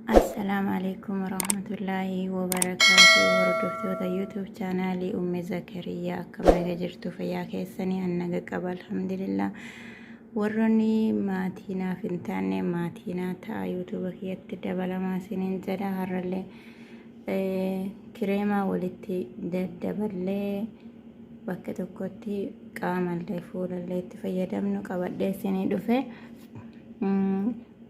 السلام عليكم ورحمة الله وبركاته. وردفتوتا يوتيوب channel أم زكريا كما جرت فيا كيسني أنك قبل الحمد لله ورني ماتينا فنتاني ماتينا تا يوتيوب كيت دبل ما سنين جدا هرلي كريمة ولتي دبل بكتو كوتي قامل فول اللي تفيدمنو قبل دي سنين دفه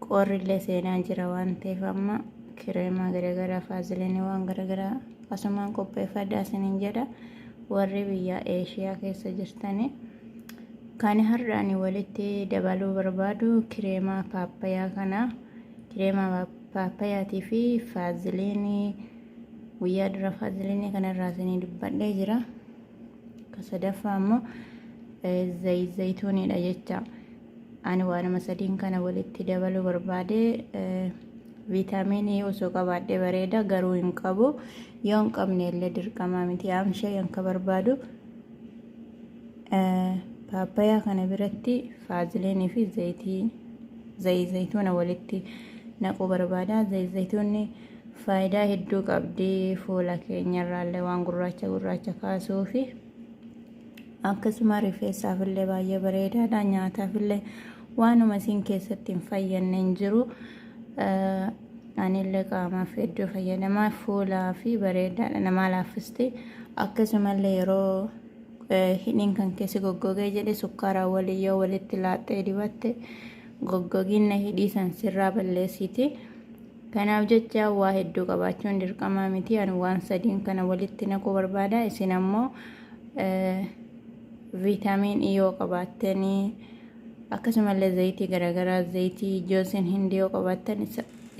qorrillee seenaa jira waan ta'eef amma kireemaa garagaraa faaziliinii waan garagaraa asumaan qopheeffadhaa isiniin jedha warri biyya eeshiyaa keessa jirtanii kan har'aan walitti dabaluu barbaadu kireemaa paappayaa kana kireemaa paappayaatii fi faaziliinii guyyaa dura faaziliinii kanarraa isinii dubbadhee jira kasadaffaa ammoo zayituuniidha jecha ani waanuma sadiin kana walitti dabaluu barbaade viitaaminii osoo qabaadhe bareeda garuu hin qabu yoo hin qabne illee dirqamaa miti amshee yanka barbaadu paappayaa kana biratti faaziliinii fi zayituuna walitti naquu barbaada zayituunni faayidaa hedduu qabdi fuula keenyarraallee waan gurraacha kaasuu fi akkasuma rifeensaafillee baay'ee bareedaadha nyaataafillee waanuma isin keessatti hin fayyadne hin jiru anillee qaamaaf hedduu fayyadamaa fuulaa fi bareedaadha nama laaffiste akkasumallee yeroo hidhiin kan keessi goggogee jedhe sukkaaraa walii yoo walitti laaxxee dibatte goggoginna hidhii san sirraa balleessiti kanaaf jecha waa hedduu qabaachuun dirqamaa miti ani waan sadiin kana walitti naquu barbaada isin ammoo viitaamin yoo qabaattanii akkasumallee zayitii garagaraa zayitii joosin hindi yoo qabaattan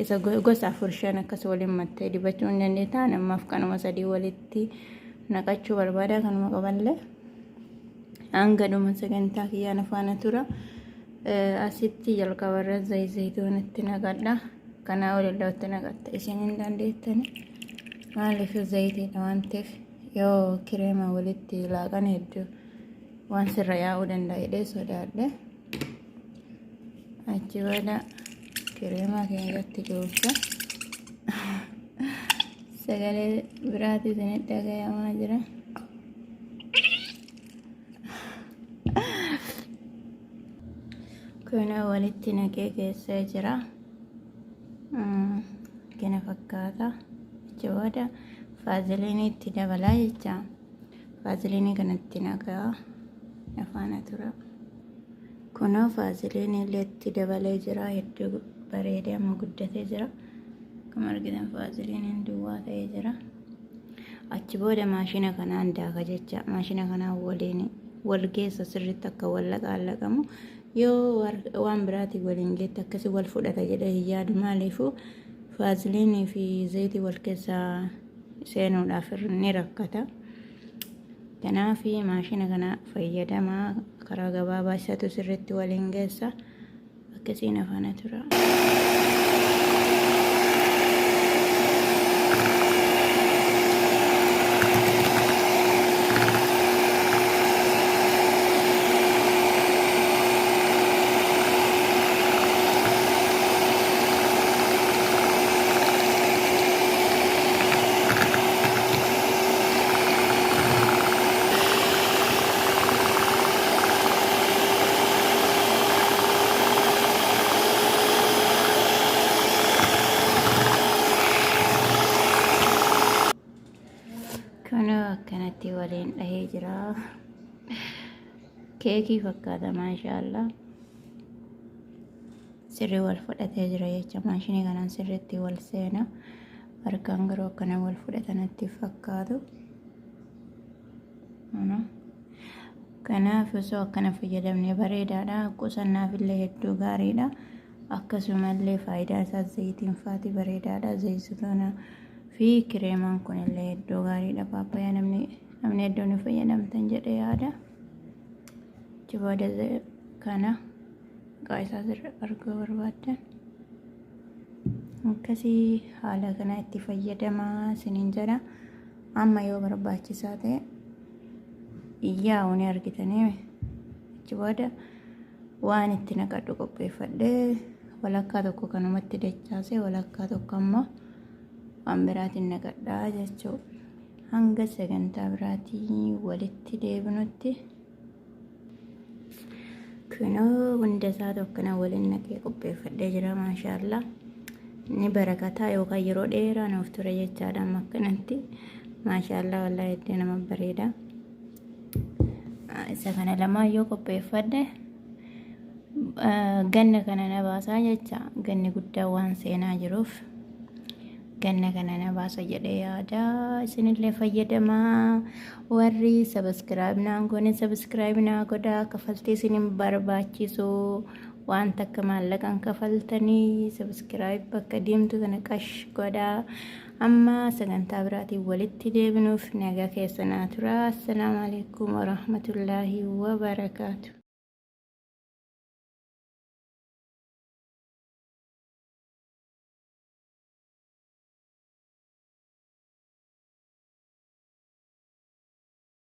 isa gosa 4-5 akkas waliin mattee dibachuu hin dandeettan ammaaf kanuma sadii walitti naqachuu barbaada kanuma qaballee hanga dhuma sagantaa kiyyaan faana tura asitti jalqabarra zayituunitti naqadha kanaa olillatti naqatta isin hin dandeettani maaliif zayitiidha waan ta'eef yoo kireema walitti laaqan hedduu waan sirra yaa'uu danda'a jedhee sodaadhe achi booda kireemaa keenyatti cuubsa sagalee biraati isinitti dhagayamaa jira kuna walitti naqee keessee jira kana fakkaata achi booda faaziliinii itti dabalaa jecha faaziliinii kanatti naqaa afaana tura kunoo faaziliinii illee itti dabalee jira hedduu bareedee amma guddatee jira akkuma argitan faaziliiniin duwwaa ta'ee jira achi booda maashina kanaan daaka jecha maashina kanaan waliin wal geessa sirriitti akka wal laqaallaqamu yoo waan biraati waliin geette akkasii wal fudhata jedhee hin yaadu maaliifuu faaziliinii fi zayitii wal keessaa seenuudhaaf ni rakkata kanaaf maashina kana fayyadamaa karaa gabaabaa isatu sirriitti waliin geessa akkasiin afaana tura akkanatti waliin dhahee jira keekii fakkaata maashaallah sirrii wal fudhatee jira jecha maashinii kanaan sirriitti wal seena harkaan garuu akkana wal fudhatanatti fakkaatu kanaaf osoo akkana fayyadamne bareedaadha qusannaafillee hedduu gaariidha akkasumallee faayidaa isaa zayitiin faati bareedaadha zayituuna fi kireemaan kun illee hedduu gaariidha paappayaa namni hedduun fayyadamtan jedhee yaada achi booda kana maqaa isaa arguu barbaaddan akkasii haala kana itti fayyadamaa isiniin jedha amma yoo barbaachisaa ta'e iyyaa'uu ni argitanii achi booda waan itti naqadhu qopheeffadhee walakkaa tokko kanumatti dachaase walakkaa tokko ammoo waan biraatiin naqadhaa jechuudha. Hanga sagantaa biraatii walitti deebinutti kunoo hunda isaa tokkana waliin naqee qopheeffadhee jira maashaallah. Ni barakataa yookaan yeroo dheeraa nuuf ture jechaadha amma akkanatti maashaallah wallahi itti nama bareeda. Isa kana lamaan yoo qopheeffadhe ganna kana na baasaa jecha ganni guddaa waan seenaa jiruuf ganna kana na baasa jedhee yaada. Isinillee fayyadamaa warri subscribe naan goone subscribe naa godhaa. Kafaltii isinin barbaachisu waan takka maallaqaan kafaltanii subscribe bakka deemtu kana qash godhaa. Amma sagantaa biraatiin walitti deebinuuf nagaa keessanaa tura. Assalaamu alaykum wa rahmatullaahi wa barakaatu.